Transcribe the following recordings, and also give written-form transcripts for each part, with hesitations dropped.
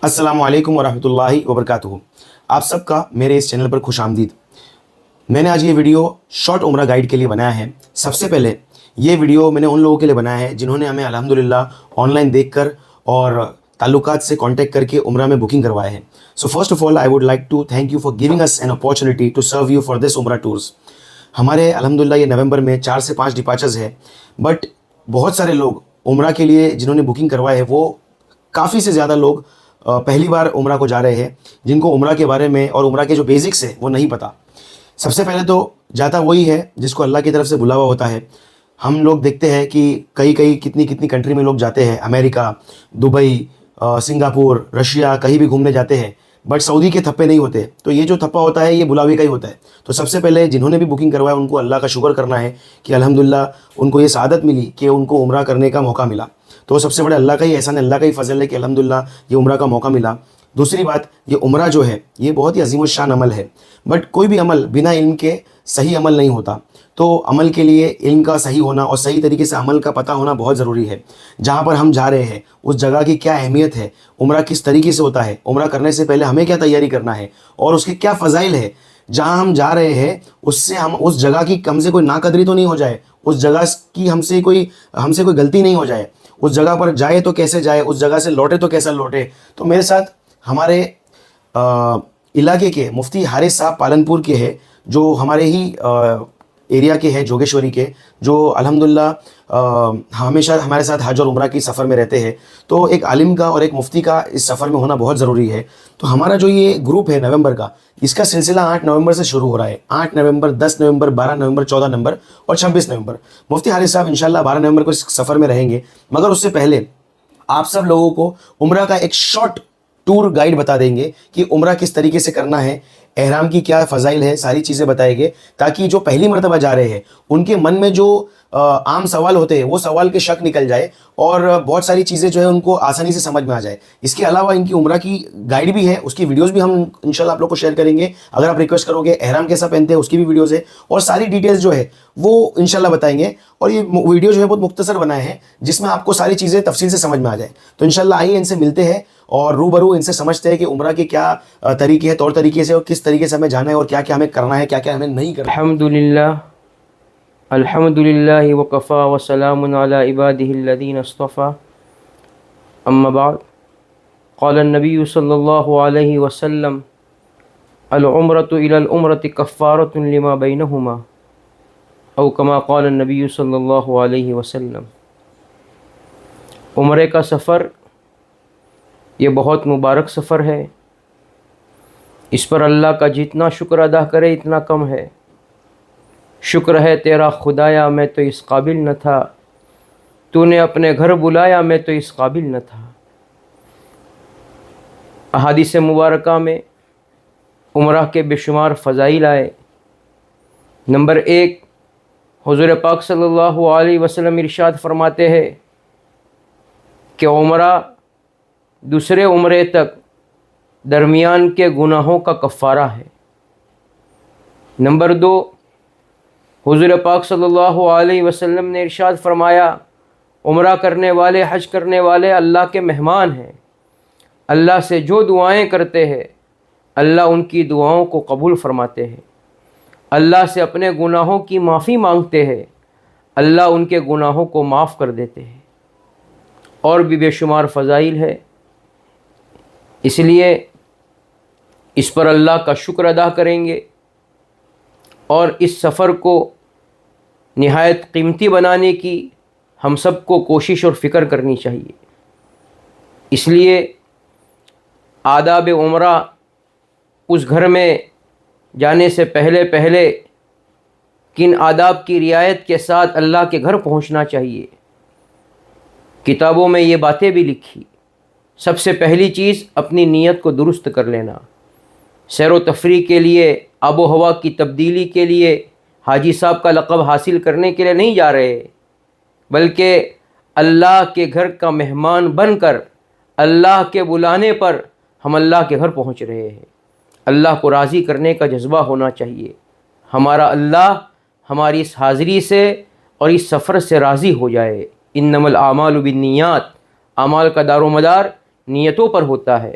السلام علیکم ورحمۃ اللہ وبرکاتہ۔ آپ سب کا میرے اس چینل پر خوش آمدید۔ میں نے آج یہ ویڈیو شارٹ عمرہ گائیڈ کے لیے بنایا ہے۔ سب سے پہلے یہ ویڈیو میں نے ان لوگوں کے لیے بنایا ہے جنہوں نے ہمیں الحمدللہ آن لائن دیکھ کر اور تعلقات سے کانٹیکٹ کر کے عمرہ میں بکنگ کروایا ہے۔ So first of all I would like to thank you for giving us an opportunity to serve you for this عمرہ ٹورس۔ ہمارے الحمدللہ یہ نومبر میں 4 سے 5 ڈپارچرز ہے، بٹ بہت سارے لوگ عمرہ کے لیے جنہوں نے بکنگ کروایا ہے وہ کافی سے زیادہ لوگ پہلی بار عمرہ کو جا رہے ہیں، جن کو عمرہ کے بارے میں اور عمرہ کے جو بیسکس ہے وہ نہیں پتہ۔ سب سے پہلے تو جاتا وہی ہے جس کو اللہ کی طرف سے بلاوا ہوتا ہے۔ ہم لوگ دیکھتے ہیں کہ کئی کتنی کنٹری میں لوگ جاتے ہیں، امریکہ، دبئی، سنگاپور، رشیا، کہیں بھی گھومنے جاتے ہیں، بٹ سعودی کے تھپے نہیں ہوتے۔ تو یہ جو تھپا ہوتا ہے یہ بلاوے کا ہی ہوتا ہے۔ تو سب سے پہلے جنہوں نے بھی بکنگ کروایا ان کو اللہ کا شکر کرنا ہے کہ الحمدللہ ان کو یہ سعادت ملی کہ ان کو عمرہ کرنے کا موقع ملا۔ تو سب سے بڑے اللہ کا ہی احسان ہے، اللہ کا ہی فضل ہے کہ الحمدللہ یہ عمرہ کا موقع ملا۔ دوسری بات، یہ عمرہ جو ہے یہ بہت ہی عظیم الشان عمل ہے، بٹ کوئی بھی عمل بنا علم کے صحیح عمل نہیں ہوتا۔ تو عمل کے لیے علم کا صحیح ہونا اور صحیح طریقے سے عمل کا پتہ ہونا بہت ضروری ہے۔ جہاں پر ہم جا رہے ہیں اس جگہ کی کیا اہمیت ہے، عمرہ کس طریقے سے ہوتا ہے، عمرہ کرنے سے پہلے ہمیں کیا تیاری کرنا ہے اور اس کے کیا فضائل ہے۔ جہاں ہم جا رہے ہیں اس سے ہم اس جگہ کی ہم سے کوئی ناقدری تو نہیں ہو جائے، اس جگہ کی ہم سے کوئی غلطی نہیں ہو جائے، اس جگہ پر جائے تو کیسے جائے، اس جگہ سے لوٹے تو کیسا لوٹے۔ تو میرے ساتھ ہمارے علاقے کے مفتی حارث صاحب پالنپور کے ہیں، جو ہمارے ہی ایریا کے ہیں، جوگیشوری کے، جو الحمدللہ ہمیشہ ہمارے ساتھ حج اور عمرہ کی سفر میں رہتے ہیں۔ تو ایک عالم کا اور ایک مفتی کا اس سفر میں ہونا بہت ضروری ہے۔ تو ہمارا جو یہ گروپ ہے نومبر کا، اس کا سلسلہ 8 نومبر سے شروع ہو رہا ہے۔ 8 نومبر، 10 نومبر، 12 نومبر، 14 نومبر اور 26 نومبر۔ مفتی حارث صاحب انشاءاللہ 12 نومبر کو اس سفر میں رہیں گے، مگر اس سے پہلے آپ سب لوگوں کو عمرہ کا ایک شارٹ ٹور گائیڈ بتا دیں گے کہ عمرہ کس طریقے سے کرنا ہے، احرام کی کیا فضائل ہے، ساری چیزیں بتائیں گے، تاکہ جو پہلی مرتبہ جا رہے ہیں ان کے من میں جو عام سوال ہوتے ہیں وہ سوال کے شک نکل جائے اور بہت ساری چیزیں جو ہے ان کو آسانی سے سمجھ میں آ جائے۔ اس کے علاوہ ان کی عمرہ کی گائیڈ بھی ہے، اس کی ویڈیوز بھی ہم انشاءاللہ آپ لوگ کو شیئر کریں گے۔ اگر آپ ریکویسٹ کرو گے احرام کیسا پہنتے ہیں اس کی بھی ویڈیوز ہے، اور ساری ڈیٹیلز جو ہے وہ انشاءاللہ بتائیں گے۔ اور یہ ویڈیو جو ہے بہت مختصر بنائے ہیں جس میں آپ کو ساری چیزیں تفصیل سے سمجھ میں آ جائے۔ تو انشاءاللہ آئیے ان سے ملتے ہیں اور روبرو ان سے سمجھتے ہیں کہ عمرہ کے کیا طریقے ہیں، طور طریقے سے، اور کس طریقے سے ہمیں جانا ہے اور کیا کیا ہمیں کرنا ہے، کیا کیا ہمیں نہیں کرنا ہے۔ الحمد للہ وکفا وسلام علی عبادہ الذین اصطفیٰ، اما بعد، قال النبی صلی اللہ علیہ وسلم العمرۃ الی العمرۃ کفارۃ لما بینہما، او کما قال النبی صلی اللہ علیہ وسلم۔ عمرے کا سفر یہ بہت مبارک سفر ہے، اس پر اللہ کا جتنا شکر ادا کرے اتنا کم ہے۔ شکر ہے تیرا خدایا، میں تو اس قابل نہ تھا، تو نے اپنے گھر بلایا، میں تو اس قابل نہ تھا۔ احادیث مبارکہ میں عمرہ کے بے شمار فضائل آئے۔ نمبر 1، حضور پاک صلی اللہ علیہ وسلم ارشاد فرماتے ہیں کہ عمرہ دوسرے عمرے تک درمیان کے گناہوں کا کفارہ ہے۔ نمبر 2، حضور پاک صلی اللہ علیہ وسلم نے ارشاد فرمایا، عمرہ کرنے والے، حج کرنے والے اللہ کے مہمان ہیں۔ اللہ سے جو دعائیں کرتے ہیں اللہ ان کی دعاؤں کو قبول فرماتے ہیں۔ اللہ سے اپنے گناہوں کی معافی مانگتے ہیں، اللہ ان کے گناہوں کو معاف کر دیتے ہیں۔ اور بھی بے شمار فضائل ہے، اس لیے اس پر اللہ کا شکر ادا کریں گے اور اس سفر کو نہایت قیمتی بنانے کی ہم سب کو کوشش اور فکر کرنی چاہیے۔ اس لیے آداب عمرہ، اس گھر میں جانے سے پہلے کن آداب کی رعایت کے ساتھ اللہ کے گھر پہنچنا چاہیے، کتابوں میں یہ باتیں بھی لکھی۔ سب سے پہلی چیز اپنی نیت کو درست کر لینا۔ سیر و تفریح کے لیے، آب و ہوا کی تبدیلی کے لیے، حاجی صاحب کا لقب حاصل کرنے کے لیے نہیں جا رہے، بلکہ اللہ کے گھر کا مہمان بن کر اللہ کے بلانے پر ہم اللہ کے گھر پہنچ رہے ہیں۔ اللہ کو راضی کرنے کا جذبہ ہونا چاہیے۔ ہمارا اللہ ہماری اس حاضری سے اور اس سفر سے راضی ہو جائے۔ انما الاعمال بالنیات، اعمال کا دار و مدار نیتوں پر ہوتا ہے۔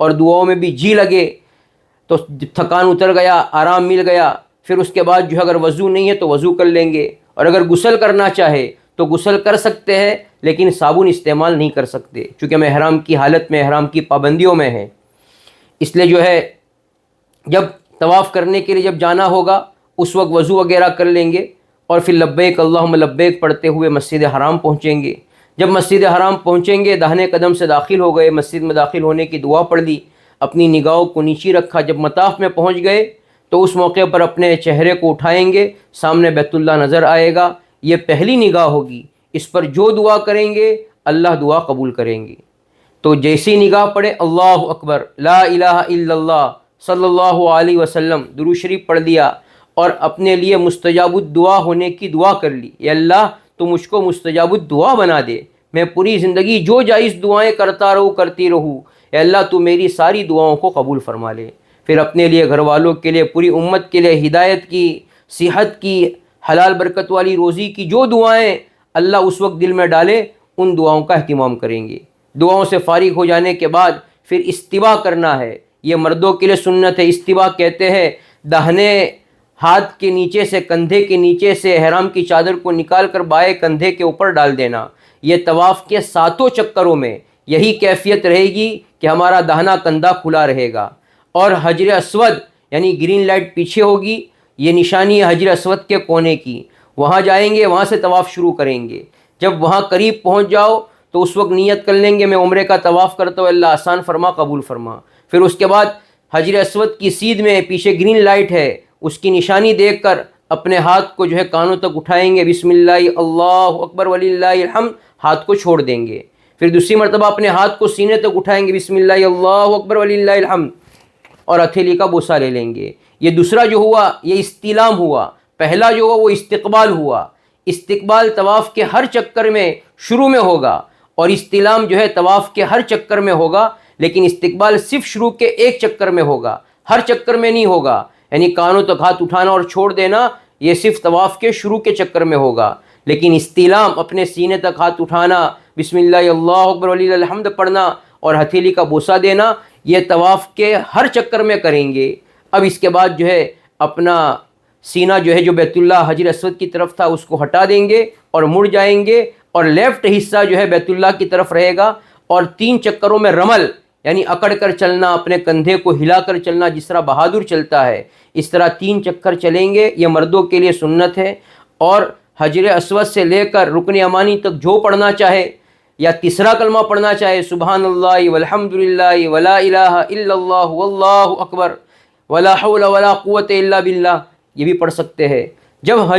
اور دعاؤں میں بھی جی لگے تو تھکان اتر گیا، آرام مل گیا، پھر اس کے بعد جو ہے اگر وضو نہیں ہے تو وضو کر لیں گے، اور اگر غسل کرنا چاہے تو غسل کر سکتے ہیں، لیکن صابن استعمال نہیں کر سکتے چونکہ ہم احرام کی حالت میں، احرام کی پابندیوں میں ہیں۔ اس لیے جو ہے جب طواف کرنے کے لیے جب جانا ہوگا اس وقت وضو وغیرہ کر لیں گے، اور پھر لبیک اللہم لبیک پڑھتے ہوئے مسجد حرام پہنچیں گے۔ جب مسجد حرام پہنچیں گے، داہنے قدم سے داخل ہو گئے، مسجد میں داخل ہونے کی دعا پڑھ لی، اپنی نگاہوں کو نیچی رکھا، جب مطاف میں پہنچ گئے تو اس موقع پر اپنے چہرے کو اٹھائیں گے، سامنے بیت اللہ نظر آئے گا، یہ پہلی نگاہ ہوگی، اس پر جو دعا کریں گے اللہ دعا قبول کریں گے۔ تو جیسی نگاہ پڑے اللہ اکبر، لا الہ الا اللہ صلی اللہ علیہ وسلم، درود شریف پڑھ لیا، اور اپنے لیے مستجاب الدعا ہونے کی دعا کر لی، اے اللہ تو مجھ کو مستجاب الدعا بنا دے، میں پوری زندگی جو جائز دعائیں کرتا رہوں، کرتی رہوں، اے اللہ تو میری ساری دعاؤں کو قبول فرما لے۔ پھر اپنے لیے، گھر والوں کے لیے، پوری امت کے لیے ہدایت کی، صحت کی، حلال برکت والی روزی کی جو دعائیں اللہ اس وقت دل میں ڈالے ان دعاؤں کا اہتمام کریں گے۔ دعاؤں سے فارغ ہو جانے کے بعد پھر استوا کرنا ہے، یہ مردوں کے لیے سنت ہے۔ استوا کہتے ہیں داہنے ہاتھ کے نیچے سے، کندھے کے نیچے سے احرام کی چادر کو نکال کر بائیں کندھے کے اوپر ڈال دینا۔ یہ طواف کے 7 چکروں میں یہی کیفیت رہے گی کہ ہمارا داہنا کندھا کھلا رہے گا، اور حجر اسود یعنی گرین لائٹ پیچھے ہوگی، یہ نشانی ہے حجر اسود کے کونے کی، وہاں جائیں گے، وہاں سے طواف شروع کریں گے۔ جب وہاں قریب پہنچ جاؤ تو اس وقت نیت کر لیں گے میں عمرے کا طواف کرتا ہوں، اللہ آسان فرما، قبول فرما۔ پھر اس کے بعد حجر اسود کی سیدھ میں پیچھے گرین لائٹ ہے، اس کی نشانی دیکھ کر اپنے ہاتھ کو جو ہے کانوں تک اٹھائیں گے، بسم اللہ اللہ اکبر وللہ الحمد، ہاتھ کو چھوڑ دیں گے۔ پھر دوسری مرتبہ اپنے ہاتھ کو سینے تک اٹھائیں گے، بسم اللہ اللہ اکبر وللہ الحمد، اور ہتھیلی کا بوسہ لے لیں گے۔ یہ دوسرا جو ہوا یہ استلام ہوا، پہلا جو ہوا وہ استقبال ہوا۔ استقبال طواف کے ہر چکر میں شروع میں ہوگا، اور استلام جو ہے طواف کے ہر چکر میں ہوگا، لیکن استقبال صرف شروع کے ایک چکر میں ہوگا، ہر چکر میں نہیں ہوگا، یعنی کانوں تک ہاتھ اٹھانا اور چھوڑ دینا یہ صرف طواف کے شروع کے چکر میں ہوگا، لیکن استلام اپنے سینے تک ہاتھ اٹھانا، بسم اللہ اللہ اکبر وللہ الحمد پڑھنا اور ہتھیلی کا بوسہ دینا، یہ طواف کے ہر چکر میں کریں گے۔ اب اس کے بعد جو ہے اپنا سینہ جو ہے جو بیت اللہ حجر اسود کی طرف تھا اس کو ہٹا دیں گے اور مڑ جائیں گے، اور لیفٹ حصہ جو ہے بیت اللہ کی طرف رہے گا، اور 3 چکروں میں رمل یعنی اکڑ کر چلنا، اپنے کندھے کو ہلا کر چلنا، جس طرح بہادر چلتا ہے اس طرح 3 چکر چلیں گے۔ یہ مردوں کے لیے سنت ہے، اور حجر اسود سے لے کر رکن یمانی تک جو پڑھنا چاہے یا تیسرا کلمہ پڑھنا چاہے، سبحان اللہ والحمد للہ ولا الہ الا اللہ واللہ اکبر ولا حول ولا قوت الا باللہ، یہ بھی پڑھ سکتے ہیں۔ جب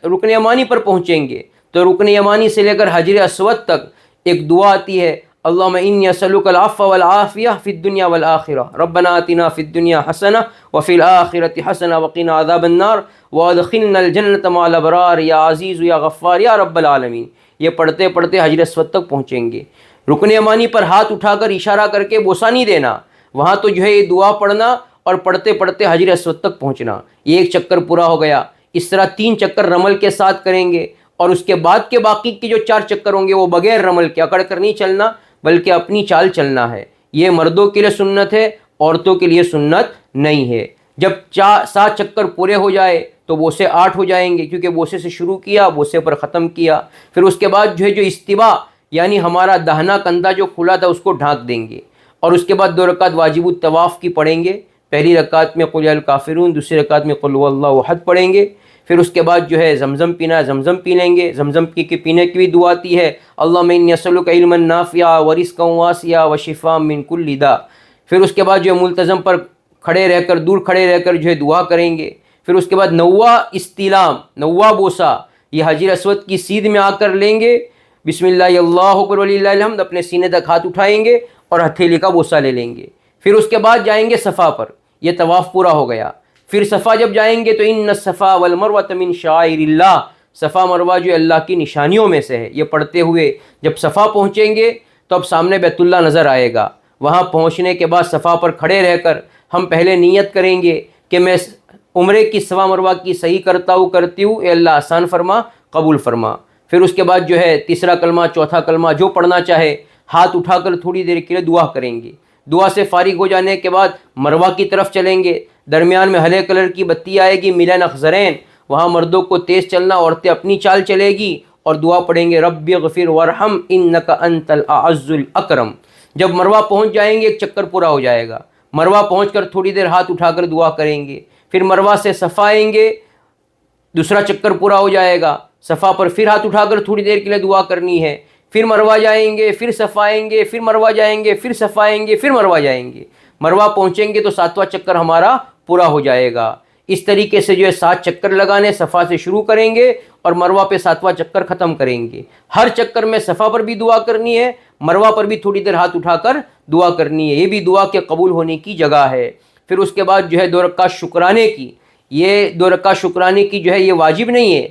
رکن یمانی پر پہنچیں گے تو رکن یمانی سے لے کر حجر اسود تک ایک دعا آتی ہے، اللہم انی اسألک العفو والعافیہ فی الدنیا والآخرہ، ربنا آتنا فی الدنیا حسنہ وفی الآخرۃ حسنہ وقنا عذاب النار وادخلنا الجنۃ مع الابرار یا عزیز یا غفار یا رب العالمین۔ یہ پڑھتے پڑھتے حجر اسود تک پہنچیں گے۔ رکن یمانی پر ہاتھ اٹھا کر اشارہ کر کے بوسہ نہیں دینا، وہاں تو جو ہے یہ دعا پڑھنا اور پڑھتے پڑھتے حجر اسود تک پہنچنا، یہ ایک چکر پورا ہو گیا۔ اس طرح 3 چکر رمل کے ساتھ کریں گے، اور اس کے بعد کے باقی کے جو 4 چکر ہوں گے وہ بغیر رمل کے، اکڑ کر نہیں چلنا بلکہ اپنی چال چلنا ہے۔ یہ مردوں کے لیے سنت ہے، عورتوں کے لیے سنت نہیں ہے۔ جب 7 چکر پورے ہو جائے تو بوسے 8 ہو جائیں گے، کیونکہ بوسے سے شروع کیا، بوسے پر ختم کیا۔ پھر اس کے بعد جو ہے جو استوا یعنی ہمارا داہنا کندھا جو کھلا تھا اس کو ڈھانک دیں گے، اور اس کے بعد 2 رکعت واجب الطواف کی پڑھیں گے۔ پہلی رکعت میں قل یا الکافرون، دوسری رکعت میں قل هو اللہ احد پڑھیں گے۔ پھر اس کے بعد جو ہے زمزم پینا ہے، زمزم پی لیں گے۔ زمزم کی پینے کی بھی دعا آتی ہے، اللہم انی اسألک علما نافعا ورزقا واسعا وشفاء من کل داء۔ پھر اس کے بعد جو ہے ملتزم پر کھڑے رہ کر، دور کھڑے رہ کر جو ہے دعا کریں گے۔ پھر اس کے بعد 9واں استلام، 9واں بوسہ، یہ حجر اسود کی سیدھ میں آ کر لیں گے، بسم اللہ اللہ اکبر وللہ الحمد، اپنے سینے تک ہاتھ اٹھائیں گے اور ہتھیلی کا بوسہ لے لیں گے۔ پھر اس کے بعد جائیں گے صفا پر، یہ طواف پورا ہو گیا۔ پھر صفا جب جائیں گے تو ان الصفا والمروۃ من شعائر اللہ، صفا مروہ جو اللہ کی نشانیوں میں سے ہے، یہ پڑھتے ہوئے جب صفا پہنچیں گے تو اب سامنے بیت اللہ نظر آئے گا۔ وہاں پہنچنے کے بعد صفا پر کھڑے رہ کر ہم پہلے نیت کریں گے کہ میں عمرے کی صفا مروہ کی صحیح کرتا ہوں، کرتی ہوں، اے اللہ آسان فرما، قبول فرما۔ پھر اس کے بعد جو ہے تیسرا کلمہ، چوتھا کلمہ جو پڑھنا چاہے، ہاتھ اٹھا کر تھوڑی دیر کے لیے دعا کریں گے۔ دعا سے فارغ ہو جانے کے بعد مروہ کی طرف چلیں گے، درمیان میں ہرے کلر کی بتی آئے گی ملن اخضرین، وہاں مردوں کو تیز چلنا، عورتیں اپنی چال چلے گی اور دعا پڑھیں گے رب اغفر وارحم انک انت الاعز الاکرم۔ جب مروہ پہنچ جائیں گے ایک چکر پورا ہو جائے گا، مروہ پہنچ کر تھوڑی دیر ہاتھ اٹھا کر دعا کریں گے، پھر مروہ سے صفا آئیں گے، دوسرا چکر پورا ہو جائے گا، صفا پر پھر ہاتھ اٹھا کر تھوڑی دیر کے لیے دعا کرنی ہے، پھر مروہ جائیں گے، پھر صفا آئیں گے، پھر مروہ جائیں گے، پھر صفا آئیں گے، پھر مروہ جائیں گے، مروہ پہنچیں گے تو 7واں چکر ہمارا پورا ہو جائے گا۔ اس طریقے سے جو ہے 7 چکر لگانے، صفا سے شروع کریں گے اور مروہ پہ 7واں چکر ختم کریں گے۔ ہر چکر میں صفا پر بھی دعا کرنی ہے، مروہ پر بھی تھوڑی دیر ہاتھ اٹھا کر دعا کرنی ہے، یہ بھی دعا کے قبول ہونے کی جگہ ہے۔ پھر اس کے بعد جو ہے 2 رکعت شکرانے کی، یہ 2 رکعت شکرانے کی جو ہے یہ واجب نہیں ہے،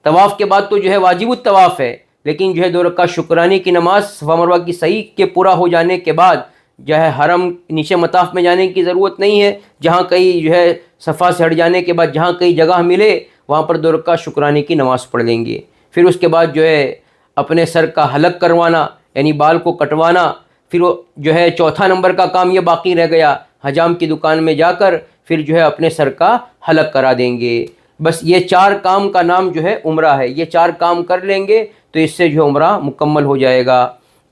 طواف کے بعد تو جو ہے واجب الطواف ہے، لیکن جو ہے 2 رکعت شکرانے کی نماز صفا مروہ کی صحیح کے پورا ہو جانے کے بعد جو ہے حرم نیچے مطاف میں جانے کی ضرورت نہیں ہے، جہاں کہیں جو ہے صفا سے ہٹ جانے کے بعد جہاں کہیں جگہ ملے وہاں پر 2 رکعت شکرانے کی نماز پڑھ لیں گے۔ پھر اس کے بعد جو ہے اپنے سر کا حلق کروانا یعنی بال کو کٹوانا، پھر جو ہے 4تھا نمبر کا کام یہ باقی رہ گیا، حجام کی دکان میں جا کر پھر جو ہے اپنے سر کا حلق کرا دیں گے۔ بس یہ 4 کام کا نام جو ہے عمرہ ہے، یہ 4 کام کر لیں گے تو اس سے جو عمرہ مکمل ہو جائے گا۔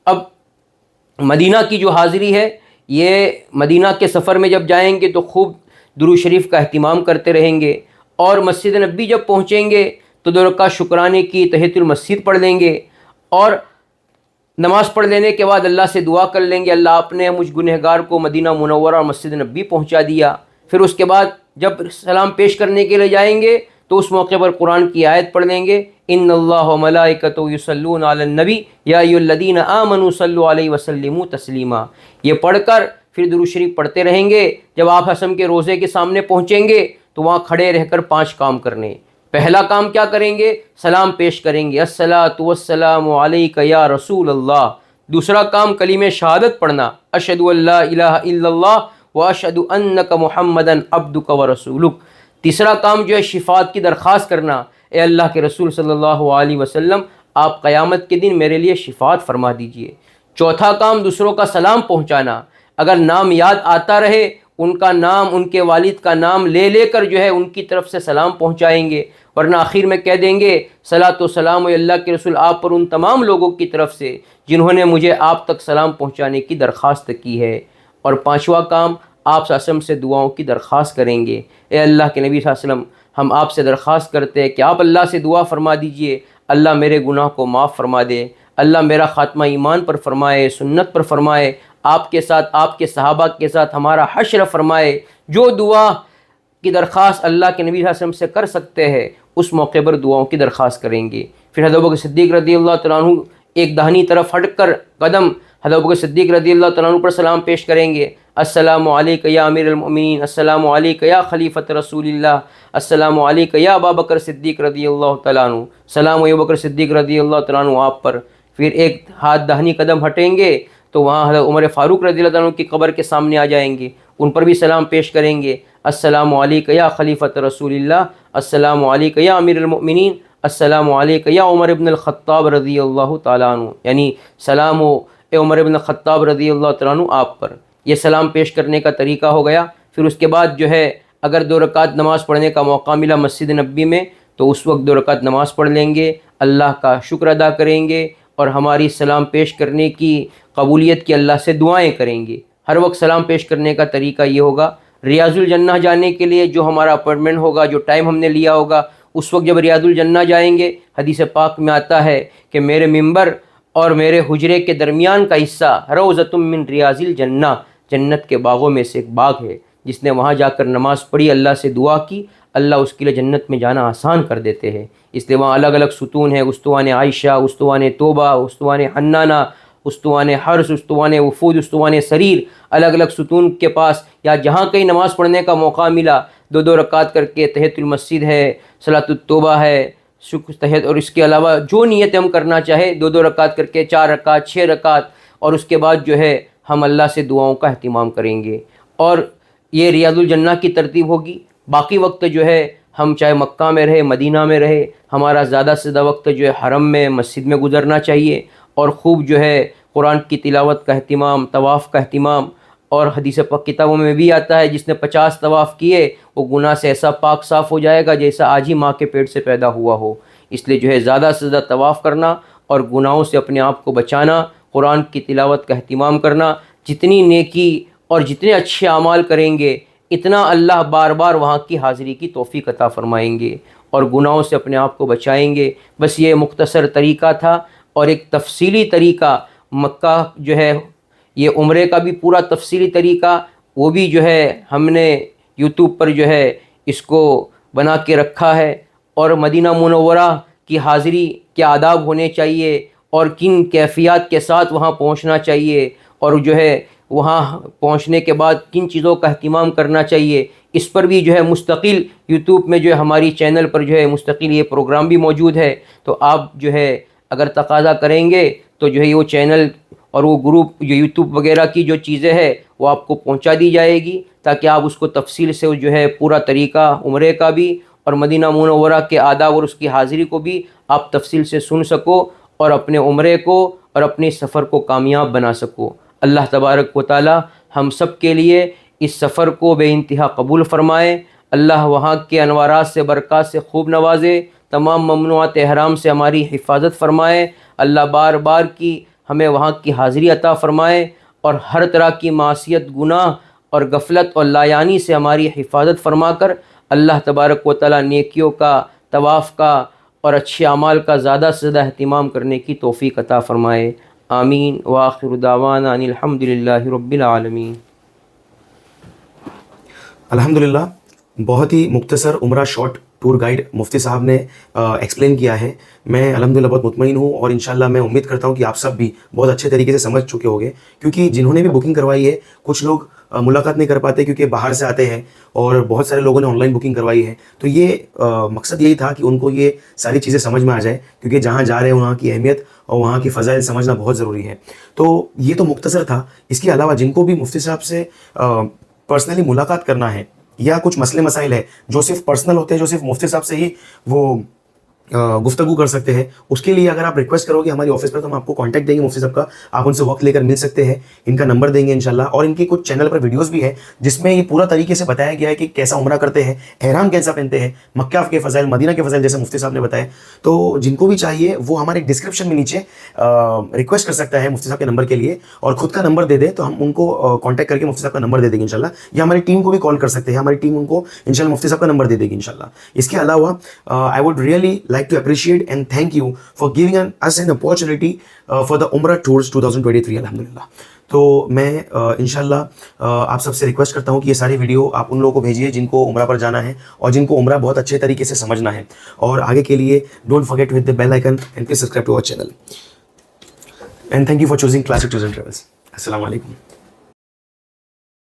اب مدینہ کی جو حاضری ہے، یہ مدینہ کے سفر میں جب جائیں گے تو خوب درود شریف کا اہتمام کرتے رہیں گے، اور مسجد نبی جب پہنچیں گے تو 2 رکعت شکرانے کی تحیۃ المسجد پڑھ لیں گے، اور نماز پڑھ لینے کے بعد اللہ سے دعا کر لیں گے اللہ آپ نے مجھ گنہگار کو مدینہ منورہ اور مسجد نبی پہنچا دیا۔ پھر اس کے بعد جب سلام پیش کرنے کے لیے جائیں گے تو اس موقع پر قرآن کی آیت پڑھ لیں گے ان اللہ و ملائکتہ یصلون علی النبی یا ایھا الذین آمنوا صلوا علیہ وسلموا تسلیما، یہ پڑھ کر پھر درود شریف پڑھتے رہیں گے۔ جب آپ حسم کے روزے کے سامنے پہنچیں گے تو وہاں کھڑے رہ کر 5 کام کرنے۔ پہلا کام کیا کریں گے؟ سلام پیش کریں گے الصلاۃ والسلام علیک یا رسول اللہ۔ دوسرا کام کلمہ شہادت پڑھنا اشہد ان لا الہ الا اللہ واشہد انک محمدا عبدک ورسولک۔ تیسرا کام جو ہے شفاعت کی درخواست کرنا، اے اللہ کے رسول صلی اللہ علیہ وسلم آپ قیامت کے دن میرے لیے شفاعت فرما دیجئے۔ چوتھا کام دوسروں کا سلام پہنچانا، اگر نام یاد آتا رہے ان کا نام ان کے والد کا نام لے لے کر جو ہے ان کی طرف سے سلام پہنچائیں گے، ورنہ آخر میں کہہ دیں گے صلاۃ و سلام اے اللہ کے رسول آپ پر ان تمام لوگوں کی طرف سے جنہوں نے مجھے آپ تک سلام پہنچانے کی درخواست کی ہے۔ اور 5واں کام آپ صلی اللہ علیہ وسلم سے دعاؤں کی درخواست کریں گے، اے اللہ کے نبی صلی اللہ علیہ وسلم ہم آپ سے درخواست کرتے ہیں کہ آپ اللہ سے دعا فرما دیجئے اللہ میرے گناہ کو معاف فرما دے، اللہ میرا خاتمہ ایمان پر فرمائے، سنت پر فرمائے، آپ کے ساتھ آپ کے صحابہ کے ساتھ ہمارا حشر فرمائے۔ جو دعا کی درخواست اللہ کے نبی صلی اللہ علیہ وسلم سے کر سکتے ہیں اس موقع پر دعاؤں کی درخواست کریں گے۔ پھر حضرت ابوبکر صدیق رضی اللہ تعالیٰ عنہ ایک داہنی طرف ہٹ کر قدم حضرت ابوبکر صدیق رضی اللہ تعالیٰ عنہ پر سلام پیش کریں گے السلام علیک یا امیر المؤمنین، السلام علیک یا خلیفۃ رسول اللہ، السلام علیک یا ابا بکر صدیق رضی اللہ تعالیٰ عنہ، سلام ابو بکر صدیق رضی اللہ تعالیٰ عنہ آپ پر۔ پھر ایک ہاتھ داہنی قدم ہٹیں گے تو وہاں حضرت عمر فاروق رضی اللہ عنہ کی قبر کے سامنے آ جائیں گے، ان پر بھی سلام پیش کریں گے السلام علیک یا خلیفۃ رسول اللہ، السلام علیک یا امیر المؤمنین، السلام علیک یا عمر ابن الخطاب رضی اللہ تعالیٰ عنہ، یعنی سلام اے عمر ابن الخطاب رضی اللہ تعالیٰ عنہ آپ پر۔ یہ سلام پیش کرنے کا طریقہ ہو گیا۔ پھر اس کے بعد جو ہے اگر 2 رکعت نماز پڑھنے کا موقع ملا مسجد نبی میں تو اس وقت 2 رکعت نماز پڑھ لیں گے، اللہ کا شکر ادا کریں گے اور ہماری سلام پیش کرنے کی قبولیت کی اللہ سے دعائیں کریں گے۔ ہر وقت سلام پیش کرنے کا طریقہ یہ ہوگا، ریاض الجنہ جانے کے لیے جو ہمارا اپائنٹمنٹ ہوگا، جو ٹائم ہم نے لیا ہوگا، اس وقت جب ریاض الجنہ جائیں گے حدیث پاک میں آتا ہے کہ میرے ممبر اور میرے حجرے کے درمیان کا حصہ روضۃ من ریاض الجنہ، جنت کے باغوں میں سے ایک باغ ہے، جس نے وہاں جا کر نماز پڑھی، اللہ سے دعا کی، اللہ اس کے لیے جنت میں جانا آسان کر دیتے ہیں۔ اس لیے وہاں الگ الگ ستون ہیں، استوان عائشہ، استوان توبہ، استوان حنانہ، استوان حرس، استوان وفود، استوان سریر، الگ الگ ستون کے پاس یا جہاں کہیں نماز پڑھنے کا موقع ملا 2 رکعت کر کے تحیۃ المسجد ہے، صلاۃ التوبہ ہے، شکر تحیت، اور اس کے علاوہ جو نیت ہم کرنا چاہے 2 رکعت کر کے 4 رکعت 6 رکعت، اور اس کے بعد جو ہے ہم اللہ سے دعاؤں کا اہتمام کریں گے۔ اور یہ ریاض الجنہ کی ترتیب ہوگی۔ باقی وقت جو ہے ہم چاہے مکہ میں رہے، مدینہ میں رہے، ہمارا زیادہ سے زیادہ وقت جو ہے حرم میں مسجد میں گزرنا چاہیے، اور خوب جو ہے قرآن کی تلاوت کا اہتمام، طواف کا اہتمام، اور حدیث پاک کتابوں میں بھی آتا ہے جس نے 50 طواف کیے وہ گناہ سے ایسا پاک صاف ہو جائے گا جیسا آج ہی ماں کے پیٹ سے پیدا ہوا ہو. اس لیے جو ہے زیادہ سے زیادہ طواف کرنا اور گناہوں سے اپنے آپ کو بچانا، قرآن کی تلاوت کا اہتمام کرنا. جتنی نیکی اور جتنے اچھے اعمال کریں گے اتنا اللہ بار بار وہاں کی حاضری کی توفیق عطا فرمائیں گے اور گناہوں سے اپنے آپ کو بچائیں گے. بس یہ مختصر طریقہ تھا. اور ایک تفصیلی طریقہ مکہ جو ہے، یہ عمرے کا بھی پورا تفصیلی طریقہ وہ بھی جو ہے ہم نے یوٹیوب پر جو ہے اس کو بنا کے رکھا ہے. اور مدینہ منورہ کی حاضری کے آداب ہونے چاہیے اور کن کیفیات کے ساتھ وہاں پہنچنا چاہیے اور جو ہے وہاں پہنچنے کے بعد کن چیزوں کا اہتمام کرنا چاہیے، اس پر بھی جو ہے مستقل یوٹیوب میں جو ہے ہماری چینل پر جو ہے مستقل یہ پروگرام بھی موجود ہے. تو آپ جو ہے اگر تقاضا کریں گے تو جو ہے وہ چینل اور وہ گروپ جو یوٹیوب وغیرہ کی جو چیزیں ہے وہ آپ کو پہنچا دی جائے گی تاکہ آپ اس کو تفصیل سے جو ہے پورا طریقہ عمرے کا بھی اور مدینہ منورہ کے آداب اور اس کی حاضری کو بھی آپ تفصیل سے سن سکو اور اپنے عمرے کو اور اپنے سفر کو کامیاب بنا سکو. اللہ تبارک و تعالی ہم سب کے لیے اس سفر کو بے انتہا قبول فرمائے. اللہ وہاں کے انوارات سے برکات سے خوب نوازے. تمام ممنوعات احرام سے ہماری حفاظت فرمائے. اللہ بار بار کی ہمیں وہاں کی حاضری عطا فرمائے اور ہر طرح کی معصیت، گناہ اور غفلت اور لایانی سے ہماری حفاظت فرما کر اللہ تبارک و تعالی نیکیوں کا، طواف کا اور اچھے اعمال کا زیادہ سے زیادہ اہتمام کرنے کی توفیق عطا فرمائے. آمین. وآخر دعوانا ان الحمد للہ رب العالمین. الحمدللہ بہت ہی مختصر عمرہ شارٹ ٹور گائیڈ مفتی صاحب نے ایکسپلین کیا ہے. میں الحمدللہ بہت مطمئن ہوں اور انشاءاللہ میں امید کرتا ہوں کہ آپ سب بھی بہت اچھے طریقے سے سمجھ چکے ہوگے، کیونکہ جنہوں نے بھی بکنگ کروائی ہے کچھ لوگ ملاقات نہیں کر پاتے کیونکہ باہر سے آتے ہیں اور بہت سارے لوگوں نے آن لائن بکنگ کروائی ہے. تو یہ مقصد یہی تھا کہ ان کو یہ ساری چیزیں سمجھ میں آ جائے، کیونکہ جہاں جا رہے ہیں وہاں کی اہمیت اور وہاں کی فضائل سمجھنا بہت ضروری ہے. تو یہ تو مختصر تھا. اس کے علاوہ جن کو بھی مفتی صاحب سے پرسنلی ملاقات کرنا ہے یا کچھ مسئلے مسائل ہے جو صرف پرسنل ہوتے ہیں، جو صرف مفتی صاحب سے ہی وہ گفتگو کر سکتے ہیں، اس کے لیے اگر آپ ریکویسٹ کرو گے ہماری آفس پر تو ہم آپ کو کانٹیکٹ دیں گے مفتی صاحب کا. آپ ان سے وقت لے کر مل سکتے ہیں. ان کا نمبر دیں گے انشاءاللہ. اور ان کی کچھ چینل پر ویڈیوز بھی ہے جس میں یہ پورا طریقے سے بتایا گیا ہے کہ کیسا عمرہ کرتے ہیں، احرام کیسا پہنتے ہیں، مکہ کے فضائل، مدینہ کے فضائل جیسے مفتی صاحب نے بتایا. تو جن کو بھی چاہیے وہ ہمارے ڈسکرپشن میں نیچے ریکویسٹ کر سکتا ہے مفتی صاحب کے نمبر کے لیے اور خود کا نمبر دے دے تو ہم ان کو کانٹیکٹ کر کے مفتی صاحب کا نمبر دے دیں گے انشاءاللہ. یا ہماری ٹیم کو بھی کال کر سکتے ہیں، ہماری ٹیم ان کو انشاءاللہ مفتی صاحب کا نمبر دے دے گی انشاءاللہ. اس کے علاوہ I would really like to appreciate and thank you for giving us an opportunity for the Umrah Tours 2023 الحمدللہ. تو میں انشاءاللہ آپ سب سے ریکویسٹ کرتا ہوں کہ یہ ساری ویڈیو آپ ان لوگوں کو بھیجیے جن کو عمرہ پر جانا ہے اور جن کو عمرہ بہت اچھے طریقے سے سمجھنا ہے. اور آگے کے لیے don't forget to hit the bell icon and please subscribe to our channel. And thank you for choosing Classic Tours and Travels. السلام علیکم.